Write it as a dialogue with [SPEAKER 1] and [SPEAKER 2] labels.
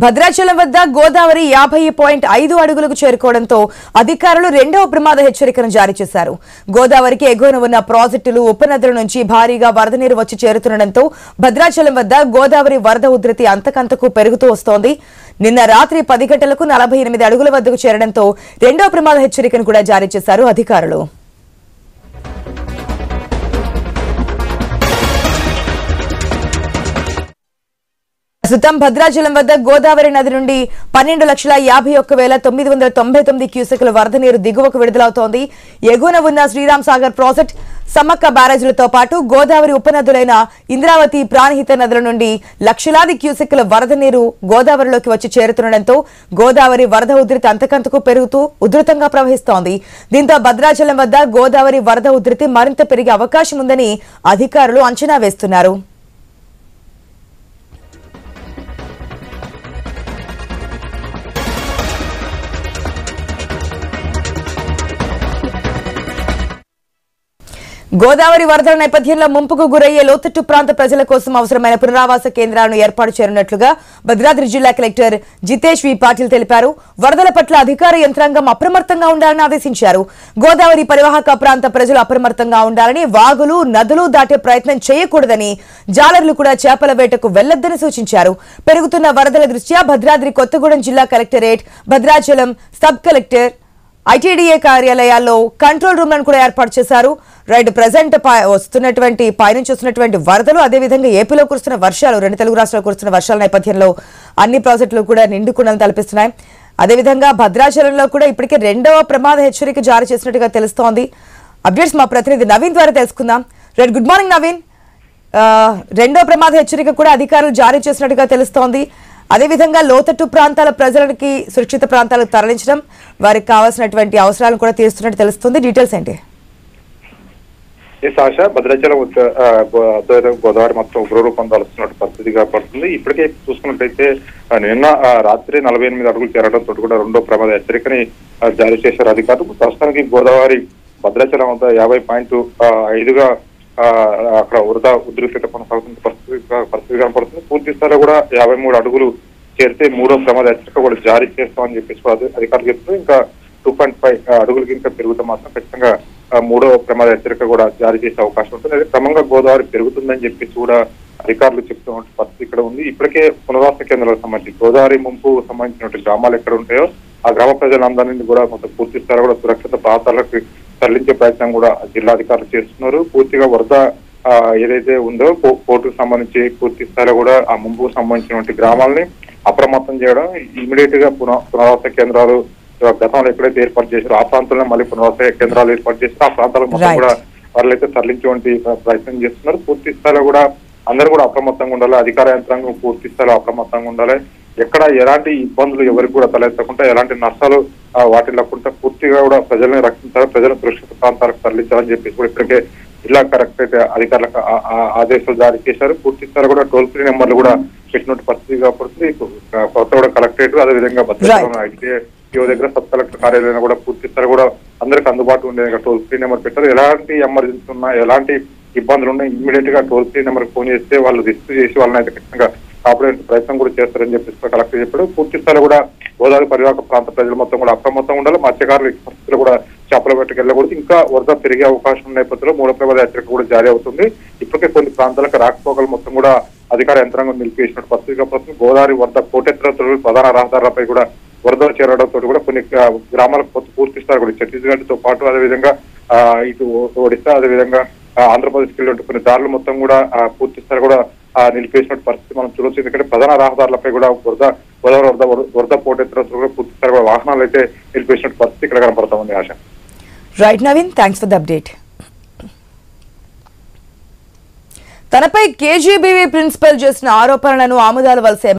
[SPEAKER 1] భద్రాచలం వద్ద గోదావరి 50.5 అడుగులకు చేరుకోవడంతో అధికారులు రెండవ ప్రమాద హెచ్చరికను జారీ చేశారు. గోదావరికి ఎగువన ఉన్న ప్రాజెక్టులు ఉపనదుల నుంచి భారీగా వరద నీరు వచ్చి చేరుతుండటంతో భద్రాచలం వద్ద గోదావరి వరద ఉధృతి అంతకంతకు పెరుగుతూ వస్తోంది. నిన్న రాత్రి 10 గంటలకు 48 అడుగుల వద్దకు చేరడంతో రెండవ ప్రమాద హెచ్చరికను కూడా జారీ చేశారు అధికారులు. ప్రస్తుతం భద్రాచలం వద్ద గోదావరి నది నుండి 12,51,999 క్యూసెక్ల వరద నీరు దిగువకు విడుదలవుతోంది. ఎగువన ఉన్న శ్రీరామ్ సాగర్ ప్రాజెక్ట్, సమ్మక్క బ్యారేజీలతో పాటు గోదావరి ఉపనదులైన ఇంద్రావతి, ప్రాణహిత నదుల నుండి లక్షలాది క్యూసెక్ల వరద నీరు గోదావరిలోకి వచ్చి చేరుతుండటంతో గోదావరి వరద ఉధృతి అంతకంతకు పెరుగుతూ ఉధృతంగా ప్రవహిస్తోంది. దీంతో భద్రాచలం వద్ద గోదావరి వరద ఉధృతి మరింత పెరిగే అవకాశం ఉందని అధికారులు అంచనా వేస్తున్నారు. గోదావరి వరదల నేపథ్యంలో ముంపుకు గురయ్యే లోతట్టు ప్రాంత ప్రజల కోసం అవసరమైన పునరావాస కేంద్రాలను ఏర్పాటు చేయనున్నట్లుగా భద్రాద్రి జిల్లా కలెక్టర్ జితేష్ వి పాటిల్ తెలిపారు. వరదల పట్ల అధికార యంత్రాంగం అప్రమత్తంగా ఉండాలని ఆదేశించారు. గోదావరి పరివాహక ప్రాంత ప్రజలు అప్రమత్తంగా ఉండాలని, వాగులు, నదులు దాటే ప్రయత్నం చేయకూడదని, జాలర్లు కూడా చేపల వేటకు వెళ్లొద్దని సూచించారు. పెరుగుతున్న వరదల దృష్ట్యా భద్రాద్రి కొత్తగూడెం జిల్లా collectorate, Bhadrachalam sub collector, ITDA కార్యాలయాల్లో కంట్రోల్ రూమ్లను కూడా ఏర్పాటు చేశారు. రైట్, ప్రజెంట్ పైనుంచి వస్తున్నటువంటి వరదలు, అదేవిధంగా ఏపీలో కురుస్తున్న వర్షాలు, 2 తెలుగు రాష్ట్రాల్లో కురుస్తున్న వర్షాల నేపథ్యంలో అన్ని ప్రాజెక్టులు కూడా నిండుకుండను తలపిస్తున్నాయి. అదేవిధంగా భద్రాచలంలో కూడా ఇప్పటికే రెండవ ప్రమాద హెచ్చరిక జారీ చేసినట్టుగా తెలుస్తోంది. అప్డేట్స్ మా ప్రతినిధి నవీన్ ద్వారా తెలుసుకుందాం. Right, good morning Naveen. రెండవ ప్రమాద హెచ్చరిక కూడా అధికారులు జారీ చేసినట్టుగా తెలుస్తోంది. అదేవిధంగా లోతట్టు ప్రాంతాల ప్రజలకి సురక్షిత ప్రాంతాలకు తరలించడం, వారికి కావాల్సినటువంటి అవసరాలను కూడా తీరుస్తున్నట్టు తెలుస్తుంది. డీటెయిల్స్ ఏంటి?
[SPEAKER 2] భద్రాచలం గోదావరి మొత్తం ఉగ్రరూపం దాల్చుతున్నట్టు పరిస్థితిగా పడుతుంది. ఇప్పటికే చూసుకున్నట్టయితే నిన్న రాత్రి 48 అడుగులు చేరడంతో కూడా రెండో ప్రమాద హెచ్చరికని జారీ చేశారు అధికారులు. ప్రస్తుతానికి గోదావరి భద్రాచలం వద్ద 50.5గా అక్కడ వరద ఉధృత కొనసాగుతున్న పరిస్థితి కనపడుతుంది. పూర్తి స్థాయిలో కూడా 53 అడుగులు చేరితే మూడో ప్రమాద హెచ్చరిక కూడా జారీ చేస్తామని చెప్పేసి అధికారులు చెప్తూ, ఇంకా 2.5 అడుగులకి ఇంకా పెరుగుతూ మాత్రం ఖచ్చితంగా మూడో ప్రమాద హెచ్చరిక కూడా జారీ చేసే అవకాశం ఉంటుంది. అదే క్రమంగా గోదావరి పెరుగుతుందని చెప్పేసి కూడా అధికారులు చెప్తున్న పరిస్థితి ఇక్కడ ఉంది. ఇప్పటికే పునరావాస కేంద్రాలకు సంబంధించి గోదావరి ముంపు సంబంధించినటువంటి గ్రామాలు ఎక్కడ ఉంటాయో ఆ గ్రామ ప్రజలందరినీ కూడా మొత్తం పూర్తి స్థాయిలో కూడా సురక్షిత ప్రాంతాలకు తరలించే ప్రయత్నం కూడా జిల్లాధికారులు చేస్తున్నారు. పూర్తిగా వరద ఏదైతే ఉందో పోర్టుకు సంబంధించి పూర్తి స్థాయిలో కూడా ఆ ముంపుకు సంబంధించినటువంటి గ్రామాలని అప్రమత్తం చేయడం, ఇమీడియట్ గా పునరావాస కేంద్రాలు గతంలో ఎక్కడైతే ఏర్పాటు చేశారో ఆ ప్రాంతంలో మళ్ళీ పునరావాస కేంద్రాలు ఏర్పాటు చేస్తారు. ఆ ప్రాంతాలకు మొత్తం కూడా వాళ్ళైతే తరలించేటువంటి ప్రయత్నం చేస్తున్నారు. పూర్తి స్థాయిలో కూడా అందరూ కూడా అప్రమత్తంగా ఉండాలి. అధికార యంత్రాంగం పూర్తి స్థాయిలో అప్రమత్తంగా ఉండాలి. ఎక్కడ ఎలాంటి ఇబ్బందులు ఎవరికి కూడా తలెత్తకుండా, ఎలాంటి నష్టాలు వాటిల్లకుండా పూర్తిగా కూడా ప్రజలను రక్షించాలి, ప్రజలను సురక్షిత ప్రాంతాలకు తరలించాలని చెప్పేసి కూడా ఇప్పటికే జిల్లా కలెక్టరేట్ అధికారులకు ఆదేశాలు జారీ చేశారు. పూర్తి స్థాయిలో కూడా టోల్ ఫ్రీ నెంబర్లు కూడా పెట్టినట్టు పరిస్థితి కాబట్టి కొత్తగూడ కలెక్టరేట్, అదేవిధంగా భద్రాచలం ఐటీఓ దగ్గర సబ్ కలెక్టర్ కార్యాలయం కూడా పూర్తి స్థాయి కూడా అందరికి అందుబాటులో ఉండే టోల్ ఫ్రీ నెంబర్ పెట్టారు. ఎలాంటి ఎమర్జెన్సీ ఉన్నా, ఎలాంటి ఇబ్బందులు ఉన్నా ఇమ్మీడియట్ గా టోల్ ఫ్రీ నెంబర్ ఫోన్ చేస్తే వాళ్ళు రిజిస్టర్ చేసి వాళ్ళని అయితే ఖచ్చితంగా కాపాడే ప్రయత్నం కూడా చేస్తారని చెప్పేసి కలెక్టర్ చెప్పాడు. పూర్తి స్థాయిలో కూడా గోదావరి పరివాహక ప్రాంత ప్రజలు మొత్తం కూడా అప్రమత్తంగా ఉండాలి. మత్స్యకారులు పరిస్థితులు కూడా చేపల వేటకు వెళ్ళకూడదు. ఇంకా వరద పెరిగే అవకాశం ఉన్న నేపథ్యంలో మూడో ప్రమాద హెచ్చరిక కూడా జారీ అవుతుంది. ఇప్పటికే కొన్ని ప్రాంతాలకు రాకపోకలు మొత్తం కూడా అధికార యంత్రాంగం నిలిపివేసినట్టు పరిస్థితిగా పడుతుంది. గోదావరి వరద కోటెత్తులతో ప్రధాన రహదారులపై కూడా వరద చేరడంతో కూడా కొన్ని గ్రామాలకు పూర్తి స్థాయి కూడా ఛత్తీస్గఢ్ తో పాటు అదేవిధంగా ఇటు ఒడిశా, అదేవిధంగా ఆంధ్రప్రదేశ్కి వెళ్ళే కొన్ని దారులు మొత్తం కూడా పూర్తి స్థాయి కూడా నిలిపేసినట్టు పరిస్థితి మనం చూడవచ్చు. ఎందుకంటే ప్రధాన రహదారులపై కూడా గోదావరి వరద పోటెత్తులతో కూడా పూర్తి స్థాయి కూడా వాహనాలు అయితే నిలిపేసినట్టు పరిస్థితి ఇక్కడ కనపడతా ఉంది. ఆశ.
[SPEAKER 1] Right Naveen, thanks for the update. తనపై కేజీబీవీ ప్రిన్సిపల్ చేసిన ఆరోపణలను ఆముదాల వలస